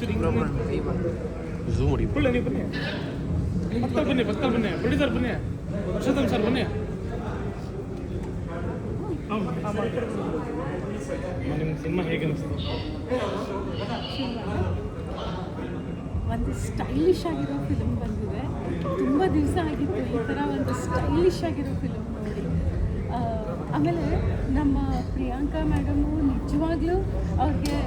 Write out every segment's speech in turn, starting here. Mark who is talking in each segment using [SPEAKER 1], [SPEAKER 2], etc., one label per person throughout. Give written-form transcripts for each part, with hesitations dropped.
[SPEAKER 1] Zoom ಮಾಡಿ
[SPEAKER 2] ನೀವು ಬನ್ನಿ ಭಕ್ತಲ್ ಬನ್ನಿ ಪ್ರೊಡ್ಯೂಸರ್ ಬನ್ನಿ ವರ್ಷೋತ್ತಮ್ ಸರ್ ಬನ್ನಿ ನಿಮ್ಮ ಸಿನಿಮಾ ಹೇಗೆ ಅನಿಸ್ತು?
[SPEAKER 3] ಒಂದು ಸ್ಟೈಲಿಶ್ ಆಗಿರೋ ಫಿಲ್ಮ್ ಬಂದಿದೆ. ತುಂಬ ದಿವಸ ಆಗಿತ್ತು ಈ ಥರ ಒಂದು ಸ್ಟೈಲಿಶ್ ಆಗಿರೋ ಫಿಲ್ಮ್ ನೋಡಿ. ಆಮೇಲೆ ನಮ್ಮ ಪ್ರಿಯಾಂಕಾ ಮೇಡಮು ನಿಜವಾಗ್ಲೂ ಅವ್ರಿಗೆ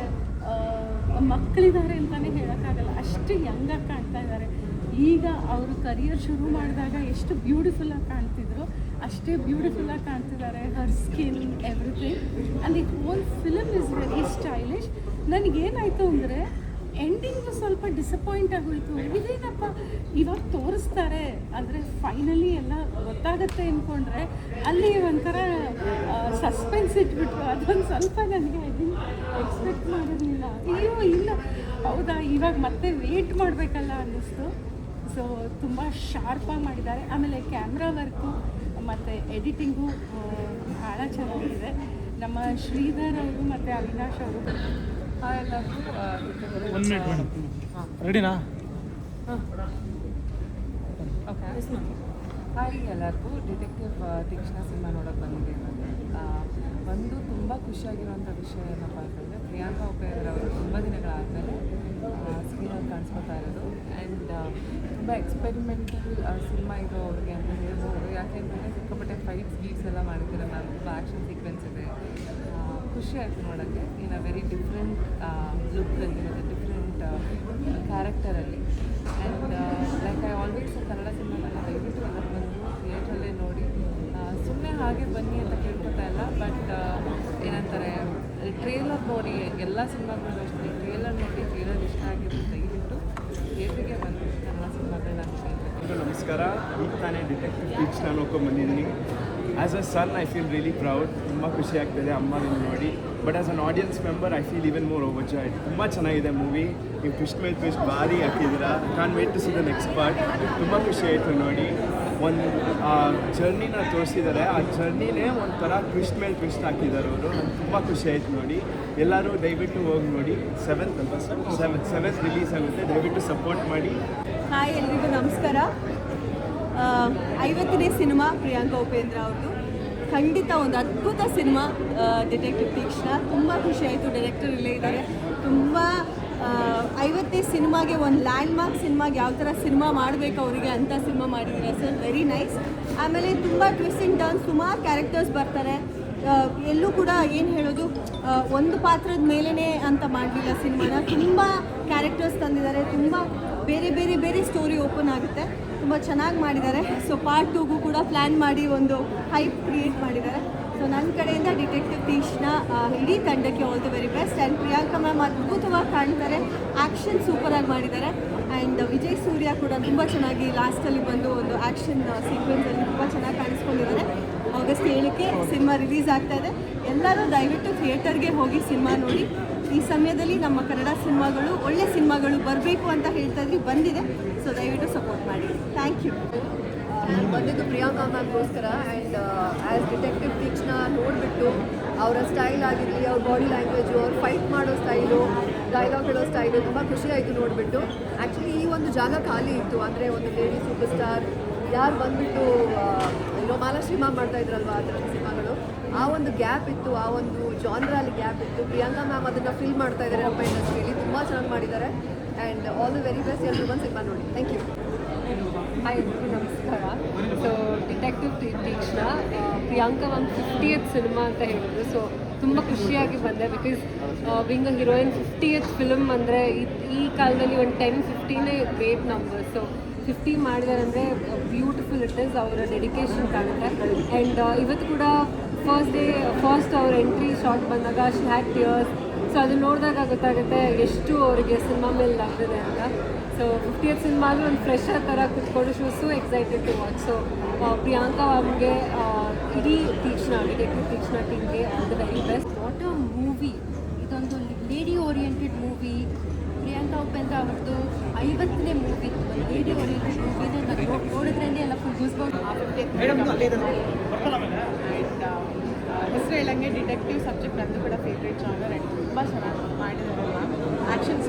[SPEAKER 3] ಮಕ್ಕಳಿದ್ದಾರೆ ಅಂತಲೇ ಹೇಳೋಕ್ಕಾಗಲ್ಲ, ಅಷ್ಟು ಯಂಗಾಗಿ ಕಾಣ್ತಾ ಇದ್ದಾರೆ. ಈಗ ಅವರು ಕರಿಯರ್ ಶುರು ಮಾಡಿದಾಗ ಎಷ್ಟು ಬ್ಯೂಟಿಫುಲ್ಲಾಗಿ ಕಾಣ್ತಿದ್ರು ಅಷ್ಟೇ ಬ್ಯೂಟಿಫುಲ್ಲಾಗಿ ಕಾಣ್ತಿದ್ದಾರೆ. Her skin everything and it whole film is very stylish. ನನಗೇನಾಯಿತು ಅಂದರೆ ಎಂಡಿಂಗು ಸ್ವಲ್ಪ ಡಿಸಪಾಯಿಂಟ್ ಆಗೋಯಿತು. ಇದೇನಪ್ಪ ಇವಾಗ ತೋರಿಸ್ತಾರೆ ಅಂದರೆ ಫೈನಲಿ ಎಲ್ಲ ಗೊತ್ತಾಗುತ್ತೆ ಅಂದ್ಕೊಂಡ್ರೆ ಅಲ್ಲಿ ಒಂಥರ ಸಸ್ಪೆನ್ಸ್ ಇಟ್ಬಿಟ್ರು. ಅದೊಂದು ಸ್ವಲ್ಪ ನನಗೆ ಎಕ್ಸ್ಪೆಕ್ಟ್ ಮಾಡಿರಲಿಲ್ಲ. ಅಯ್ಯೋ ಇಲ್ಲ ಹೌದಾ ಇವಾಗ ಮತ್ತೆ ವೇಟ್ ಮಾಡಬೇಕಲ್ಲ ಅನ್ನಿಸ್ತು. ಸೊ ತುಂಬ ಶಾರ್ಪಾಗಿ ಮಾಡಿದ್ದಾರೆ. ಆಮೇಲೆ ಕ್ಯಾಮ್ರಾ ವರ್ಕು ಮತ್ತು ಎಡಿಟಿಂಗು ಭಾಳ ಚೆನ್ನಾಗಿದೆ. ನಮ್ಮ ಶ್ರೀಧರ್ ಅವರು ಮತ್ತು ಅವಿನಾಶ್ ಅವರು
[SPEAKER 2] ರೆಡಿನಾ?
[SPEAKER 4] ಓಕೆ ಹಾಯ್ ಎಲ್ಲರಿಗೂ. ಡಿಟೆಕ್ಟಿವ್ ತೀಕ್ಷ್ಣ ಸಿನಿಮಾ ನೋಡೋಕ್ಕೆ ಬಂದಿದ್ದೇನೆ. ಒಂದು ತುಂಬ ಖುಷಿಯಾಗಿರುವಂಥ ವಿಷಯ ಏನಪ್ಪ ಅಂತಂದರೆ ಪ್ರಿಯಾಂಕಾ ಉಪೇಂದ್ರ ಅವರು ತುಂಬ ದಿನಗಳಾದಮೇಲೆ ಸ್ಕ್ರೀನಲ್ಲಿ ಕಾಣಿಸ್ಕೊತಾ ಇರೋದು. ಆ್ಯಂಡ್ ತುಂಬ ಎಕ್ಸ್ಪೆರಿಮೆಂಟಲ್ ಸಿನಿಮಾ ಇದು ಅವ್ರಿಗೆ ಅಂತ ಹೇಳ್ಬೋದು. ಯಾಕೆಂದರೆ ಸಿಕ್ಕಾಪಟ್ಟೆ ಫೈಟ್ಸ್ ಗೀಟ್ಸ್ ಎಲ್ಲ ಮಾಡಿದ್ದೀರ, ನಾನು ತುಂಬ ಆ್ಯಕ್ಷನ್ ಸೀಕ್ವೆನ್ಸ್ ಇದೆ. ಖುಷಿ ಆಯಿತು ನೋಡೋಕ್ಕೆ. ಇನ್ ಅ ವೆರಿ ಡಿಫ್ರೆಂಟ್ ಲುಕ್ಕಲ್ಲಿ ಮತ್ತು ಡಿಫ್ರೆಂಟ್ ಕ್ಯಾರೆಕ್ಟರಲ್ಲಿ. And like I always Kannada ಸಿನಿಮಾಗಳನ್ನ ದಯವಿಟ್ಟು ಎಲ್ಲ ಬಂದು ಥಿಯೇಟ್ರಲ್ಲೇ ನೋಡಿ. ಸುಮ್ಮನೆ ಹಾಗೆ ಬನ್ನಿ ಅಂತ ಕೇಳ್ಕೊತಾ ಇಲ್ಲ, ಬಟ್ ಏನಂತಾರೆ ಟ್ರೇಲರ್ ನೋಡಿ. ಎಲ್ಲ ಸಿನಿಮಾಗಳು ಅಷ್ಟೇ ಟ್ರೇಲರ್ ನೋಡಿ, ಟ್ರೇಲರ್ ಇಷ್ಟ ಆಗಿದ್ದು ದಯವಿಟ್ಟು ಥಿಯೇಟ್ರಿಗೆ ಬಂದು ಕನ್ನಡ ಸಿನಿಮಾಗಳನ್ನ ಕೇಳ್ಬೇಕು.
[SPEAKER 5] ನಮಸ್ಕಾರ. ಈಗ ತಾನೇ ಡಿಟೆಕ್ಟಿವ್ ತೀಕ್ಷ್ಣ ನೋಡ್ಕೊಂಡು ಬಂದಿದ್ದೀನಿ. As a son I feel really proud. ತುಂಬ ಖುಷಿ ಆಗ್ತದೆ ಅಮ್ಮನ ನೋಡಿ. But as an audience member I feel even more overjoyed. ತುಂಬ ಚೆನ್ನಾಗಿದೆ ಮೂವಿ. ನೀವು ಟ್ವಿಸ್ಟ್ ಮೇಲೆ ಟ್ವಿಸ್ಟ್ ಭಾರಿ ಹಾಕಿದ್ದೀರಾ. Can't wait to see the next part. ತುಂಬ ಖುಷಿ ಆಯಿತು ನೋಡಿ. ಒಂದು ಜರ್ನಿನ ತೋರಿಸಿದ್ದಾರೆ. ಆ ಜರ್ನಿನೇ ಒಂಥರ ಟ್ವಿಸ್ಟ್ ಮೇಲೆ ಟ್ವಿಸ್ಟ್ ಹಾಕಿದ್ದಾರೆ ಅವರು. ನಂಗೆ ತುಂಬ ಖುಷಿ ಆಯಿತು ನೋಡಿ. ಎಲ್ಲರೂ ದಯವಿಟ್ಟು ಹೋಗಿ ನೋಡಿ. ಸೆವೆಂತ್ ರಿಲೀಸ್ ಆಗುತ್ತೆ. ದಯವಿಟ್ಟು ಸಪೋರ್ಟ್ ಮಾಡಿ.
[SPEAKER 6] ಹಾಯ್ ಎಲ್ರಿಗೂ ನಮಸ್ಕಾರ. 50ನೇ ಸಿನಿಮಾ ಪ್ರಿಯಾಂಕಾ ಉಪೇಂದ್ರ ಅವ್ರದ್ದು. ಖಂಡಿತ ಒಂದು ಅದ್ಭುತ ಸಿನಿಮಾ ಡಿಟೆಕ್ಟಿವ್ ತೀಕ್ಷ್ಣ. ತುಂಬ ಖುಷಿ ಆಯಿತು. ಡೈರೆಕ್ಟರ್ ಇಲ್ಲೇ ಇದ್ದಾರೆ. ತುಂಬ 50ನೇ ಸಿನಿಮಾಗೆ ಒಂದು ಲ್ಯಾಂಡ್ಮಾರ್ಕ್ ಸಿನಿಮಾಗೆ ಯಾವ ಥರ ಸಿನಿಮಾ ಮಾಡಬೇಕು ಅವರಿಗೆ ಅಂತ ಸಿನಿಮಾ ಮಾಡಿದ್ದಾರೆ ಸರ್. Very nice. ಆಮೇಲೆ ತುಂಬ ಟ್ವಿಸ್ಟಿಂಗ್ ಟರ್ನ್, ಸುಮಾರು ಕ್ಯಾರೆಕ್ಟರ್ಸ್ ಬರ್ತಾರೆ. ಎಲ್ಲೂ ಕೂಡ ಏನು ಹೇಳೋದು ಒಂದು ಪಾತ್ರದ ಮೇಲೇ ಅಂತ ಮಾಡಲಿಲ್ಲ ಸಿನಿಮಾನ. ತುಂಬ ಕ್ಯಾರೆಕ್ಟರ್ಸ್ ತಂದಿದ್ದಾರೆ. ತುಂಬ ಬೇರೆ ಬೇರೆ ಬೇರೆ ಸ್ಟೋರಿ ಓಪನ್ ಆಗುತ್ತೆ. ತುಂಬ ಚೆನ್ನಾಗಿ ಮಾಡಿದ್ದಾರೆ. ಸೊ ಪಾರ್ಟ್ 2ಗೂ ಕೂಡ ಪ್ಲ್ಯಾನ್ ಮಾಡಿ ಒಂದು ಹೈಪ್ ಕ್ರಿಯೇಟ್ ಮಾಡಿದ್ದಾರೆ. ಸೊ ನನ್ನ ಕಡೆಯಿಂದ ಡಿಟೆಕ್ಟಿವ್ ತೀಕ್ಷ್ಣ ಇಡೀ ತಂಡಕ್ಕೆ all the very best. And Priyanka ma'am ಅದ್ಭುತವಾಗಿ ಕಾಣ್ತಾರೆ. ಆ್ಯಕ್ಷನ್ ಸೂಪರಾಗಿ ಮಾಡಿದ್ದಾರೆ. ಆ್ಯಂಡ್ ವಿಜಯ್ ಸೂರ್ಯ ಕೂಡ ತುಂಬ ಚೆನ್ನಾಗಿ ಲಾಸ್ಟಲ್ಲಿ ಬಂದು ಒಂದು ಆ್ಯಕ್ಷನ್ ಸೀಕ್ವೆನ್ಸಲ್ಲಿ ತುಂಬ ಚೆನ್ನಾಗಿ ಕಾಣಿಸ್ಕೊಂಡಿದ್ದಾರೆ. ಆಗಸ್ಟ್ 7ಕ್ಕೆ ಸಿನಿಮಾ ರಿಲೀಸ್ ಆಗ್ತಾ ಇದೆ. ಎಲ್ಲರೂ ದಯವಿಟ್ಟು ಥಿಯೇಟರ್ಗೆ ಹೋಗಿ ಸಿನಿಮಾ ನೋಡಿ. ಈ ಸಮಯದಲ್ಲಿ ನಮ್ಮ ಕನ್ನಡ ಸಿನಿಮಾಗಳು ಒಳ್ಳೆ ಸಿನಿಮಾಗಳು ಬರಬೇಕು ಅಂತ ಹೇಳ್ತಾ ಇದ್ರಿ, ಬಂದಿದೆ. ಸೊ ದಯವಿಟ್ಟು ಸಪೋರ್ಟ್ ಮಾಡಿ. Thank you.
[SPEAKER 7] ಬಂದಿದ್ದು ಪ್ರಿಯಾಂಕಾ ಮ್ಯಾಮ್ಗೋಸ್ಕರ. ಆ್ಯಂಡ್ ಆ್ಯಸ್ ಡಿಟೆಕ್ಟಿವ್ ತೀಕ್ಷ್ಣ ನೋಡಿಬಿಟ್ಟು ಅವರ ಸ್ಟೈಲ್ ಆಗಿರಲಿ, ಅವ್ರ ಬಾಡಿ ಲ್ಯಾಂಗ್ವೇಜು, ಅವ್ರು ಫೈಟ್ ಮಾಡೋ ಸ್ಟೈಲು, ಡೈಲಾಗ್ ಹೇಳೋ ಸ್ಟೈಲು ತುಂಬ ಖುಷಿಯಾಯಿತು ನೋಡಿಬಿಟ್ಟು. ಆ್ಯಕ್ಚುಲಿ ಈ ಒಂದು ಜಾಗ ಖಾಲಿ ಇತ್ತು. ಅಂದರೆ ಒಂದು ಲೇಡಿ ಸೂಪರ್ ಸ್ಟಾರ್ ಯಾರು ಬಂದುಬಿಟ್ಟು ಮಾಲಾಶ್ರೀ ಮ್ಯಾಮ್ ಮಾಡ್ತಾ ಇದ್ರಲ್ವ ಆ ಥರದ ಸಿನಿಮಾಗಳು, ಆ ಒಂದು ಗ್ಯಾಪ್ ಇತ್ತು. ಆ ಒಂದು ಜಾನ್ರಲ್ಲಿ ಗ್ಯಾಪ್ ಇತ್ತು. ಪ್ರಿಯಾಂಕಾ ಮ್ಯಾಮ್ ಅದನ್ನು ಫಿಲ್ ಮಾಡ್ತಾ ಇದ್ದಾರೆ ನಮ್ಮ ಇಂಡಸ್ಟ್ರಿಯಲ್ಲಿ. ತುಂಬ ಚೆನ್ನಾಗಿ ಮಾಡಿದ್ದಾರೆ. And all the very best. ಎಲ್ಲರೂ ಬಂದು ಸಿನಿಮಾ ನೋಡಿ. Thank you.
[SPEAKER 4] ಹಾಯ್ ಎಲ್ರಿಗೂ ನಮಸ್ಕಾರ. So detective Teekshana Priyanka ma'am 50th cinema ಅಂತ ಹೇಳಿದ್ರು. ಸೊ ತುಂಬ ಖುಷಿಯಾಗಿ ಬಂದೆ. Because being a heroine 50th film ಅಂದರೆ ಈ ಕಾಲದಲ್ಲಿ ಒಂದು 10-15 ಗ್ರೇಟ್ ನಂಬರ್. ಸೊ 50 ಮಾಡಿದ್ದಾರೆ ಅಂದರೆ ಬ್ಯೂಟಿಫುಲ್ ಇಟ್ ಇಸ್. ಅವರ ಡೆಡಿಕೇಶನ್ ಕಾಣುತ್ತೆ. ಆ್ಯಂಡ್ ಇವತ್ತು ಕೂಡ ಫಸ್ಟ್ ಅವ್ರ ಎಂಟ್ರಿ ಶಾಟ್ ಬಂದಾಗ ಶಿ ಹ್ಯಾಡ್ ಟಿಯರ್ಸ್. ಸೊ ಅದು ನೋಡಿದಾಗ ಗೊತ್ತಾಗುತ್ತೆ ಎಷ್ಟು ಅವರಿಗೆ ಸಿನಿಮಾ ಮೇಲೆ ಲವ್ವಿದೆ ಅಂತ. ಸೊ 50th ಸಿನಿಮಾಲು ಒಂದು ಫ್ರೆಶರ್ ಥರ ಕುತ್ಕೊಂಡು she was so excited to watch. So Priyanka ಅವ್ರಿಗೆ ಇಡೀ ತೀಕ್ಷ್ಣ ಡಿಟೆಕ್ಟಿವ್ ತೀಕ್ಷ್ಣ ಟೀಮ್ಗೆ all the very best.
[SPEAKER 3] What a movie. ಇದೊಂದು lady oriented movie. Priyanka Upendra ಅವ್ರದ್ದು 50ನೇ ಮೂವಿ. ಲೇಡಿ ಓರಿಯೆಂಟೆಡ್ ಮೂವಿನ ನೋಡಿದ್ರೇ ಎಲ್ಲ ಫುಲ್ ಗೂಸ್ಬಂಪ್ಸ್ ಆಗುತ್ತೆ.
[SPEAKER 6] ಹೆಸರು ಹೇಳಂಗೆ ಡಿಟೆಕ್ಟಿವ್ ಸಬ್ಜೆಕ್ಟ್ ನಂದು ಕೂಡ ಫೇವ್ರೇಟ್ ಜಾನರ್. ಆ್ಯಂಡ್ ತುಂಬ ಚೆನ್ನಾಗಿ ಮಾಡಿದ್ದಾರೆ ಮ್ಯಾಮ್. ಆ್ಯಕ್ಷನ್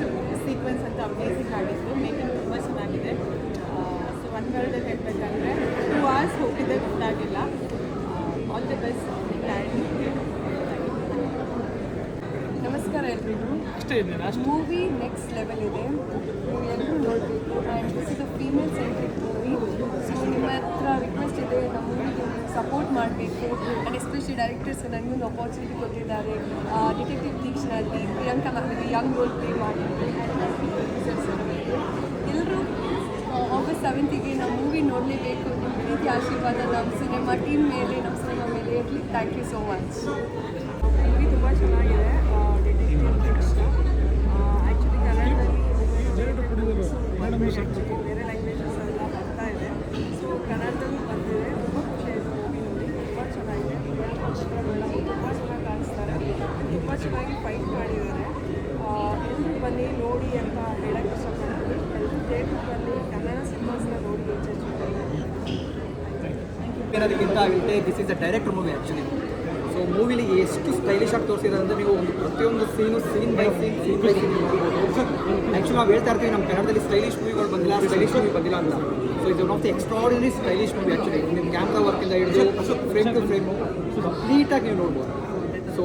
[SPEAKER 6] ಸೀಕ್ವೆನ್ಸ್
[SPEAKER 3] ಅಮೇಸಿಂಗ್ ಆಗಿತ್ತು, ಮೇಕಿಂಗ್ ತುಂಬ ಚೆನ್ನಾಗಿದೆ. ಸೊ ಒಂದು ವರ್ಡಲ್ಲಿ ಹೇಳಬೇಕಂದ್ರೆ 2 hours ಹೋಗಿದ್ದೆ ಗೊತ್ತಾಗಿಲ್ಲ. All the best.
[SPEAKER 4] ನಮಸ್ಕಾರ ಎಲ್ರಿಗೂ.
[SPEAKER 2] ಅಷ್ಟೇ ಇದೆ ಲಾಸ್ಟ್.
[SPEAKER 4] ಮೂವಿ ನೆಕ್ಸ್ಟ್ ಲೆವೆಲ್ ಇದೆ, ನೀವು ಎಲ್ಲರೂ ನೋಡಬೇಕು. And this is a female centric movie. So ನಿಮ್ಮ ಹತ್ರ ರಿಕ್ವೆಸ್ಟ್ ಇದೆ, ನಮ್ಮ ಮೂವಿಗೆ ಸಪೋರ್ಟ್ ಮಾಡಬೇಕು. ಆ್ಯಂಡ್ ಎಸ್ಪೆಷಲಿ ಡೈರೆಕ್ಟರ್ಸ್ ನನಗೊಂದು ಅಪಾರ್ಚುನಿಟಿ ಕೊಟ್ಟಿದ್ದಾರೆ. ಡಿಟೆಕ್ಟಿವ್ ತೀಕ್ಷ್ಣಲ್ಲಿ ಪ್ರಿಯಾಂಕಾ ಮ್ಯಾಮಿಗೆ ಯಂಗ್ ರೋಲ್ ಪ್ಲೇ ಮಾಡಿದ್ರು. ಎಲ್ಲರೂ August 7th ನಮ್ಮ ಮೂವಿ ನೋಡಲೇಬೇಕು. ನಿಮ್ಮ ಪ್ರೀತಿ ಆಶೀರ್ವಾದ ನಮ್ಮ ಸಿನಿಮಾ ಟೀಮ್ ಮೇಲೆ, ನಮ್ಮ ಸಿನಿಮಾ ಮೇಲೆ ಇರಲಿ. Thank you so much. Movie ತುಂಬ ಚೆನ್ನಾಗಿದೆ. ಡಿಟೆಕ್ಟಿವ್ ತೀಕ್ಷ್ಣ ಆ್ಯಕ್ಚುಲಿ ಕನ್ನಡದಲ್ಲಿ ಬೇರೆ ಲ್ಯಾಂಗ್ವೇಜಸ್ ಎಲ್ಲ ಬರ್ತಾ ಇದೆ. ಸೊ ಕನ್ನಡದಲ್ಲಿ ಬಂದಿದೆ. ತುಂಬ ಖುಷಿ ಆಯಿತು ಮೂವಿ ನೋಡಿ. ತುಂಬ ಚೆನ್ನಾಗಿದೆ. ತುಂಬ ಚೆನ್ನಾಗಿ ಕಾಣಿಸ್ತಾರೆ, ತುಂಬ ಚೆನ್ನಾಗಿ ಫೈಟ್ ಮಾಡಿದ್ದಾರೆ. ಎಲ್ಲರೂ ಬನ್ನಿ ನೋಡಿ ಅಂತ ಹೇಳಕ್ಕೆ ಇಷ್ಟಪಡ್ತೀನಿ. ಎಲ್ಲರೂ ಥಿಯೇಟ್ರಿಗೆ ಬನ್ನಿ, ಕನ್ನಡ ಸಿನಿಮಾಸ್ನ ನೋಡಿ
[SPEAKER 1] ಏನದಕ್ಕಿಂತ ಆಗುತ್ತೆ, this is a director movie actually. So ಮೂವಿಲಿ ಎಷ್ಟು ಸ್ಟೈಲಿಶ್ ಆಗಿ ತೋರಿಸಿದ್ದಾರೆ ಅಂದರೆ ನೀವು ಒಂದು ಪ್ರತಿಯೊಂದು ಸೀನ್ ಬೈ ಸೀನ್ ನೋಡ್ಬೋದು. ಆ್ಯಕ್ಚುಲಿ ನಾವು ಹೇಳ್ತಾ ಇರ್ತೀವಿ ನಮ್ಮ ಕನ್ನಡದಲ್ಲಿ ಸ್ಟೈಲಿಶ್ ಮೂವಿಗಳು ಬಂದಿಲ್ಲ, ಸ್ಟೈಲಿಶ್ ಮೂವಿ ಬಂದಿಲ್ಲ ಅಂತ. ಸೊ ಇದು one of the extraordinary stylish movie actually. ನಿಮ್ಮ ಕ್ಯಾಮ್ರಾ ವರ್ಕಿಂದ ಹಿಡಿದು ಫ್ರೇಮ್ ಟು ಫ್ರೇಮು ಕಂಪ್ಲೀಟಾಗಿ ನೀವು ನೋಡ್ಬೋದು. ಸೊ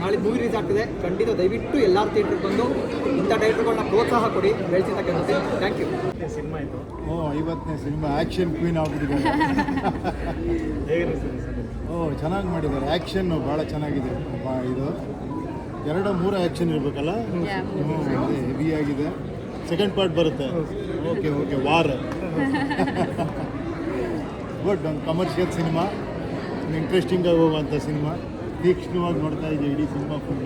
[SPEAKER 1] ನಾಳೆ ಮೂವಿ ರಿಲೀಸ್ ಆಗ್ತಿದೆ, ಖಂಡಿತ ದಯವಿಟ್ಟು ಎಲ್ಲರೂ ಥಿಯೇಟ್ರಿಗೆ ಬಂದು ಇಂಥ ಡೈರೆಕ್ಟರ್ಗಳನ್ನ ಪ್ರೋತ್ಸಾಹ ಕೊಡಿ, ಬೆಳೆಸಿದ ಕೆಲಸ. Thank you.
[SPEAKER 5] ಸಿನಿಮಾ ಇದು
[SPEAKER 8] 50ನೇ ಸಿನಿಮಾ ಆ್ಯಕ್ಷನ್ ಕ್ವೀನ್ ಆಗ್ಬಿಟ್ಟಿದ್ದಾರೆ. ಚೆನ್ನಾಗಿ ಮಾಡಿದ್ದಾರೆ. ಆ್ಯಕ್ಷನ್ನು ಭಾಳ ಚೆನ್ನಾಗಿದೆ. ಇದು 2-3 ಆ್ಯಕ್ಷನ್ ಇರಬೇಕಲ್ಲ, ಅದೇ ಹೆವಿ ಆಗಿದೆ. ಸೆಕೆಂಡ್ ಪಾರ್ಟ್ ಬರುತ್ತೆ. Okay war good. ಒಂದು ಕಮರ್ಷಿಯಲ್ ಸಿನಿಮಾ, ಇಂಟ್ರೆಸ್ಟಿಂಗಾಗಿ ಹೋಗುವಂಥ ಸಿನಿಮಾ. ತೀಕ್ಷ್ಣವಾಗಿ ನೋಡ್ತಾ ಇದ್ದೀವಿ ಇಡೀ ಸಿನಿಮಾ ಫುಲ್.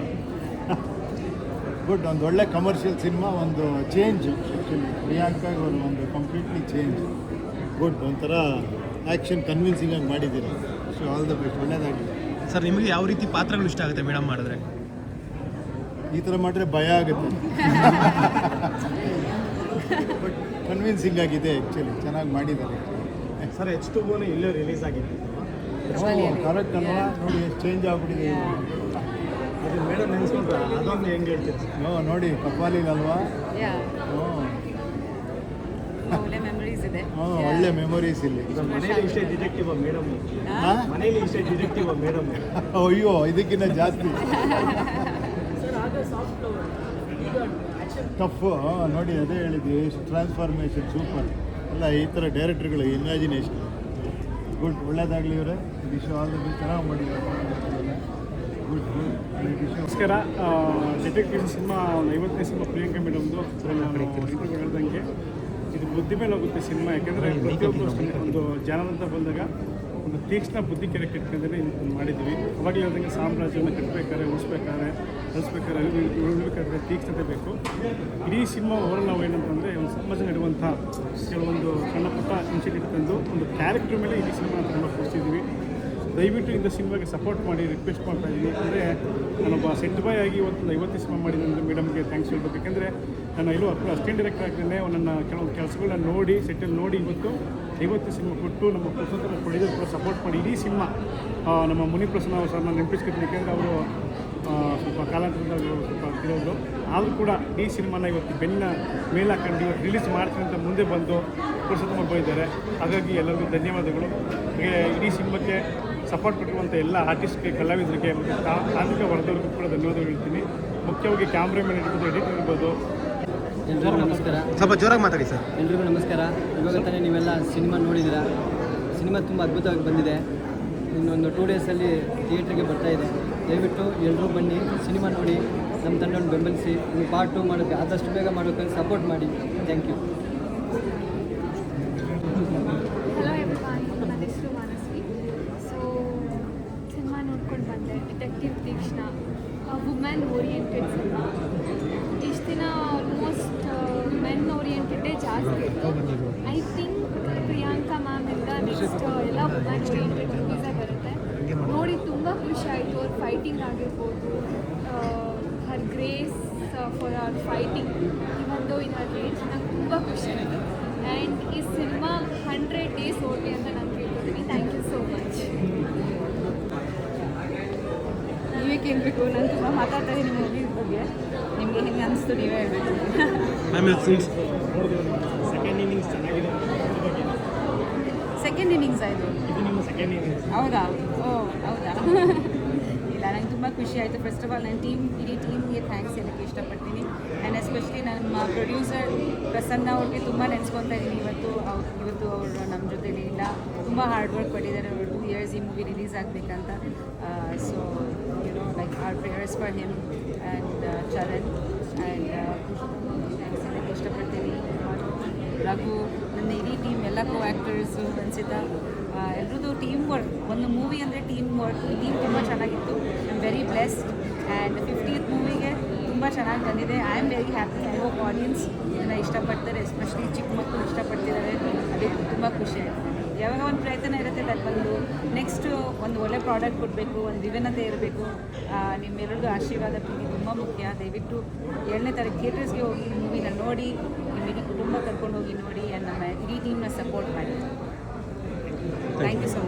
[SPEAKER 8] ಗುಡ್. ಒಂದು ಒಳ್ಳೆ ಕಮರ್ಷಿಯಲ್ ಸಿನಿಮಾ, ಒಂದು ಚೇಂಜ್. ಆ್ಯಕ್ಚುಲಿ ಪ್ರಿಯಾಂಕಾ ಅವರು ಒಂದು ಕಂಪ್ಲೀಟ್ಲಿ ಚೇಂಜ್. ಗುಡ್. ಒಂಥರ ಆ್ಯಕ್ಷನ್ ಕನ್ವಿನ್ಸಿಂಗ್ ಆಗಿ ಮಾಡಿದ್ದೀರಾ. ಸೊ ಆಲ್ ದ ಬೆಸ್ಟ್, ಒಳ್ಳೆಯದಾಗಲಿ.
[SPEAKER 9] ಸರ್ ನಿಮಗೆ ಯಾವ ರೀತಿ ಪಾತ್ರಗಳು ಇಷ್ಟ ಆಗುತ್ತೆ ಮೇಡಮ್ ಮಾಡಿದ್ರೆ?
[SPEAKER 8] ಈ ಥರ ಮಾಡಿದ್ರೆ ಭಯ ಆಗುತ್ತೆ. ಬಟ್ ಕನ್ವಿನ್ಸಿಂಗ್ ಆಗಿದೆ ಆ್ಯಕ್ಚುಲಿ, ಚೆನ್ನಾಗಿ ಮಾಡಿದ್ದಾರೆ.
[SPEAKER 5] ಸರ್ H2O ಇಲ್ಲೇ ರಿಲೀಸ್ ಆಗಿದೆ.
[SPEAKER 8] ಕರೆಕ್ಟ್ ಅಲ್ವಾ? ನೋಡಿ ಎಷ್ಟು ಚೇಂಜ್ ಆಗ್ಬಿಟ್ಟಿದೆ.
[SPEAKER 5] ಅದು ಮೇಡಮ್ ನೆನೆಸ್ಕೊಂಡ್ರೆ ಅದೊಂದು ಹೆಂಗೆ ಹೇಳ್ತೀರಿ?
[SPEAKER 8] ನೋಡಿ ಕಪಾಲಿಗಲ್ವಾ?
[SPEAKER 3] ಒಳ್ಳೆ ಮೆಮೊರೀಸ್ ಇದೆ.
[SPEAKER 8] ಒಳ್ಳೆ ಮೆಮೊರೀಸ್ ಇಲ್ಲಿ.
[SPEAKER 5] ಮನೇಲಿ ಇಷ್ಟೇ ಡಿಟೆಕ್ಟಿವ್ ಮೇಡಮ್, ಮನೇಲಿ ಇಷ್ಟೇ ಡಿಟೆಕ್ಟಿವ್ ಮೇಡಮ್.
[SPEAKER 8] ಅಯ್ಯೋ ಇದಕ್ಕಿಂತ ಜಾಸ್ತಿ ಟಫ್. ನೋಡಿ ಅದೇ ಹೇಳಿದ್ವಿ, ಟ್ರಾನ್ಸ್ಫಾರ್ಮೇಷನ್ ಸೂಪರ್. ಅಲ್ಲ ಈ ಥರ ಡೈರೆಕ್ಟರ್ಗಳು ಇಮ್ಯಾಜಿನೇಷನ್. ಗುಡ್. ಒಳ್ಳೇದಾಗಲಿ ಇವರೇ. Wish all the best. ಚೆನ್ನಾಗಿ ಮಾಡಿದ್ದಾರೆ. ಗುಡ್.
[SPEAKER 2] ನಮಸ್ಕಾರ. ಡಿಟೆಕ್ಟಿವ್ ಸಿನಿಮಾ ಒಂದು 50ನೇ ಸಿನಿಮಾ ಪ್ರಿಯಾಂಕಾ ಮೇಡಮ್ದು. ಇಂಟರ್ವ್ಯೂ ಹೇಳ್ದಂಗೆ ಇದು ಬುದ್ಧಿ ಮೇಲೆ ಹೋಗುತ್ತೆ ಸಿನಿಮಾ. ಯಾಕೆಂದರೆ ಪ್ರತಿಯೊಬ್ಬರು ಒಂದು ಜನರ ಅಂತ ಬಂದಾಗ ಒಂದು ತೀಕ್ಷ್ಣ ಬುದ್ಧಿ ಕೆರೆ ಕಟ್ಕೊಂಡೇ ಮಾಡಿದ್ವಿ. ಅವಾಗಲೇ ಹೇಳ್ದಂಗೆ ಸಾಮ್ರಾಜ್ಯವನ್ನು ಕಟ್ಟಬೇಕಾದ್ರೆ, ಉಳಿಸ್ಬೇಕಾದ್ರೆ, ಉಳಿಸ್ಬೇಕಾದ್ರೆ ತೀಕ್ಷ್ಣತೆ ಬೇಕು. ಇಡೀ ಸಿನಿಮಾ ಓವರ್ ನಾವು ಏನಂತಂದರೆ ಒಂದು ಸಮಾಜ ನಡೆಯುವಂಥ ಕೆಲವೊಂದು ಸಣ್ಣ ಪುಟ್ಟ ಇನ್ಸಿಡೆಂಟ್ ತಂದು ಒಂದು ಕ್ಯಾರೆಕ್ಟರ್ ಮೇಲೆ ಇಡೀ ಸಿನಿಮಾ ತುಂಬ ಕೊಡಿಸಿದ್ವಿ. ದಯವಿಟ್ಟು ಇಂಥ ಸಿನಿಮಾಗೆ ಸಪೋರ್ಟ್ ಮಾಡಿ ರಿಕ್ವೆಸ್ಟ್ ಮಾಡ್ತಾ ಇದ್ದೀನಿ. ಅಂದರೆ ನಾನೊಬ್ಬ ಸೆಟ್ ಬಾಯ್ ಆಗಿ ಇವತ್ತು 50 ಸಿನಿಮಾ ಮಾಡಿದಂದರೆ ಮೇಡಮ್ಗೆ ಥ್ಯಾಂಕ್ಸ್ ಹೇಳ್ಬೇಕು. ಯಾಕೆಂದರೆ ನಾನು ಎಲ್ಲೂ ಅಸಿಸ್ಟೆಂಟ್ ಡೈರೆಕ್ಟರ್ ಆಗ್ತೇನೆ. ನನ್ನ ಕೆಲವೊಂದು ಕೆಲಸಗಳನ್ನ ನೋಡಿ ಸೆಟ್ಟಲ್ಲಿ ನೋಡಿ ಇವತ್ತು 50 ಸಿನಿಮಾ ಕೊಟ್ಟು ನಮ್ಮ ಸ್ವತಂತ್ರ ಪ್ರೊಡ್ಯೂಸರ್ ಕೂಡ ಸಪೋರ್ಟ್ ಮಾಡಿ ಇಡೀ ಸಿನಿಮಾ ನಮ್ಮ ಮುನಿಪ್ರಸನ್ನ ಸರ್ನ ನೆನಪಿಸ್ಕೊತೀನಿ. ಯಾಕೆಂದರೆ ಅವರು ಸ್ವಲ್ಪ ಕಾಲಾಂತರದಾಗ ಸ್ವಲ್ಪ ತಿರೋದು ಆದರೂ ಕೂಡ ಈ ಸಿನಿಮಾನ ಇವತ್ತು ಬೆನ್ನ ಮೇಲೆ ಹಾಕೊಂಡು ಇವತ್ತು ರಿಲೀಸ್ ಮಾಡ್ತೀನಿ ಅಂತ ಮುಂದೆ ಬಂದು ಪುರುಷೋತ್ತಮ ಮಾಡ್ಕೊಂಡಿದ್ದಾರೆ. ಹಾಗಾಗಿ ಎಲ್ಲರಿಗೂ ಧನ್ಯವಾದಗಳು. ಹಾಗೆ ಇಡೀ ಸಿನಿಮಾಕ್ಕೆ ಸಪೋರ್ಟ್ ಕೊಟ್ಟಿರುವಂಥ ಎಲ್ಲ ಆರ್ಟಿಸ್ಟ್ಗೆ, ಕಲಾವಿದರಿಗೆ ಮತ್ತು ತಾಂತ್ರಿಕ ವರ್ಗದವ್ರಿಗೂ ಕೂಡ ಧನ್ಯವಾದಗಳು ಹೇಳ್ತೀನಿ. ಮುಖ್ಯವಾಗಿ ಕ್ಯಾಮ್ರಾಮನ್ ಇರ್ಬೋದು, ಎಡಿಟರ್ ಇರ್ಬೋದು.
[SPEAKER 1] ಎಲ್ರಿಗೂ ನಮಸ್ಕಾರ.
[SPEAKER 9] ಸ್ವಲ್ಪ ಜೋರಾಗಿ ಮಾತಾಡಿ ಸರ್.
[SPEAKER 1] ಎಲ್ರಿಗೂ ನಮಸ್ಕಾರ. ಇವಾಗ ತಾನೇ ನೀವೆಲ್ಲ ಸಿನಿಮಾ ನೋಡಿದ್ದೀರಾ. ಸಿನಿಮಾ ತುಂಬ ಅದ್ಭುತವಾಗಿ ಬಂದಿದೆ. ಇನ್ನೊಂದು 2 ಡೇಸಲ್ಲಿ ಥಿಯೇಟ್ರಿಗೆ ಬರ್ತಾಯಿದೆ. ದಯವಿಟ್ಟು ಎಲ್ಲರೂ ಬನ್ನಿ, ಸಿನಿಮಾ ನೋಡಿ, ನಮ್ಮ ತಂಡವನ್ನು ಬೆಂಬಲಿಸಿ. ನೀವು ಪಾರ್ಟ್ 2 ಮಾಡೋಕ್ಕೆ ಆದಷ್ಟು ಬೇಗ ಮಾಡೋಕ್ಕೆ ಸಪೋರ್ಟ್ ಮಾಡಿ. Thank you.
[SPEAKER 10] ಹಲೋ ಎವ್ರಿವನ್, ನನ್ನ ಹೆಸರು ಮಾನಸ್ವಿ. ಸೊ ಸಿನಿಮಾ ನೋಡ್ಕೊಂಡು ಬಂದೆ. Detective Teekshana women oriented cinema. ಇಷ್ಟು ದಿನ ಆಲ್ಮೋಸ್ಟ್ ಮೆನ್ ಓರಿಯೆಂಟೆಡೇ ಜಾಸ್ತಿ ಇತ್ತು. ಐ ಥಿಂಕ್ ಪ್ರಿಯಾಂಕಾ ಮ್ಯಾಮಿಂದ ನೆಕ್ಸ್ಟ್ ಎಲ್ಲ ವುಮೆನ್ ಓರಿಯೆಂಟೆಡ್ ಮೂವೀಸೇ ಬರುತ್ತೆ. ನೋಡಿ ತುಂಬ ಖುಷಿ ಆಯಿತು. ಅವ್ರ ಫೈಟಿಂಗ್ ಆಗಿರ್ಬೋದು, her grace for our fighting, ಇವೊಂದು ಇನ್ ಹರ್ ರೇಂಜ್, ನಂಗೆ ತುಂಬ ಖುಷಿ ಆಯಿತು. ಆ್ಯಂಡ್ ಈ ಸಿನಿಮಾ 100 ಡೇಸ್ ಓಡಲಿ ಅಂತ ನಾನು ಕೇಳ್ಕೊತೀನಿ. Thank you so much.
[SPEAKER 3] ನೀವೇ ಕೇಳಬೇಕು. ನಾನು ತುಂಬ ಮಾತಾಡ್ತಾ ಇದ್ದೀನಿ ಮೂವಿ ಬಗ್ಗೆ. ನಿಮಗೆ ಹೆಂಗೆ ಅನಿಸ್ತು ನೀವೇ ಹೇಳಬೇಕು.
[SPEAKER 9] ಆಮೇಲೆ ಸೀನ್ಸ್
[SPEAKER 2] ಸೆಕೆಂಡ್ ಇನ್ನಿಂಗ್ಸ್ ಚೆನ್ನಾಗಿದೆ
[SPEAKER 3] ಸೆಕೆಂಡ್ ಇನ್ನಿಂಗ್ಸ್ ಆಯಿತು
[SPEAKER 2] ಇದು ನಿಮ್ಮ ಸೆಕೆಂಡ್ ಇನ್ನಿಂಗ್ಸ್
[SPEAKER 3] ಹೌದಾ ಓ ಹೌದಾ ಇಲ್ಲ ನಂಗೆ ತುಂಬ ಖುಷಿ ಆಯಿತು ಫಸ್ಟ್ ಆಫ್ ಆಲ್ ನನ್ನ ಇಡೀ ಟೀಮ್ಗೆ ಥ್ಯಾಂಕ್ಸ್ ಹೇಳೋಕ್ಕೆ ಇಷ್ಟಪಡ್ತೀನಿ ಆ್ಯಂಡ್ ಎಸ್ಪೆಷಲಿ ನಮ್ಮ ಪ್ರೊಡ್ಯೂಸರ್ ಪ್ರಸನ್ನ ಅವ್ರಿಗೆ ತುಂಬ ನೆನೆಸ್ಕೊತಾ ಇದ್ದೀನಿ ಇವತ್ತು ಅವರು ನಮ್ಮ ಜೊತೆಲಿ ಇಲ್ಲ ತುಂಬ ಹಾರ್ಡ್ ವರ್ಕ್ ಪಟ್ಟಿದ್ದಾರೆ ಅವರು 2 years ಈ ಮೂವಿ ರಿಲೀಸ್ ಆಗಬೇಕಂತ so like our prayers for him and Charan and thanks ಹೇಳೋಕ್ಕೆ ಇಷ್ಟಪಡ್ತೀನಿ ರಘು ನನ್ನ ಇಡೀ ಟೀಮ್ ಎಲ್ಲ ಕೋ ಆ್ಯಕ್ಟರ್ಸು ಅನ್ಸಿದ್ದ ಎಲ್ರದ್ದು ಟೀಮ್ ವರ್ಕ್ ಒಂದು ಮೂವಿ ಅಂದರೆ ಟೀಮ್ ವರ್ಕ್ ಟೀಮ್ ತುಂಬ ಚೆನ್ನಾಗಿತ್ತು I am very blessed and 50th ಮೂವಿಗೆ ತುಂಬ ಚೆನ್ನಾಗಿ ಬಂದಿದೆ I am very happy I hope audience ಇದನ್ನು ಇಷ್ಟಪಡ್ತಾರೆ ಎಸ್ಪೆಷಲಿ ಚಿಕ್ಕ ಮಕ್ಕಳು ಇಷ್ಟಪಡ್ತಿದ್ದಾರೆ ಅದಕ್ಕೆ ತುಂಬ ಖುಷಿ ಆಯಿತು ಯಾವಾಗ ಒಂದು ಪ್ರಯತ್ನ ಇರುತ್ತೆ ಅದು ಬಂದು ನೆಕ್ಸ್ಟು ಒಂದು ಒಳ್ಳೆ ಪ್ರಾಡಕ್ಟ್ ಕೊಡಬೇಕು ಒಂದು ವಿಭಿನ್ನತೆ ಇರಬೇಕು ನಿಮ್ಮೆಲ್ಲರದ್ದು ಆಶೀರ್ವಾದ ಪ್ರೀತಿ ತುಂಬ ಮುಖ್ಯ ದಯವಿಟ್ಟು 7ನೇ ತಾರೀಕು ಥಿಯೇಟರ್ಸ್ಗೆ ಹೋಗಿ ಮೂವಿನ ನೋಡಿ ನಿಮ್ಮ ಇಡೀ ಕುಟುಂಬ ಕರ್ಕೊಂಡು ಹೋಗಿ ನೋಡಿ ಆ್ಯಂಡ್ ನಮ್ಮ ಇಡೀ ಟೀಮ್ನ ಸಪೋರ್ಟ್ ಮಾಡಿ ಥ್ಯಾಂಕ್ ಯು ಸೊ ಮಚ್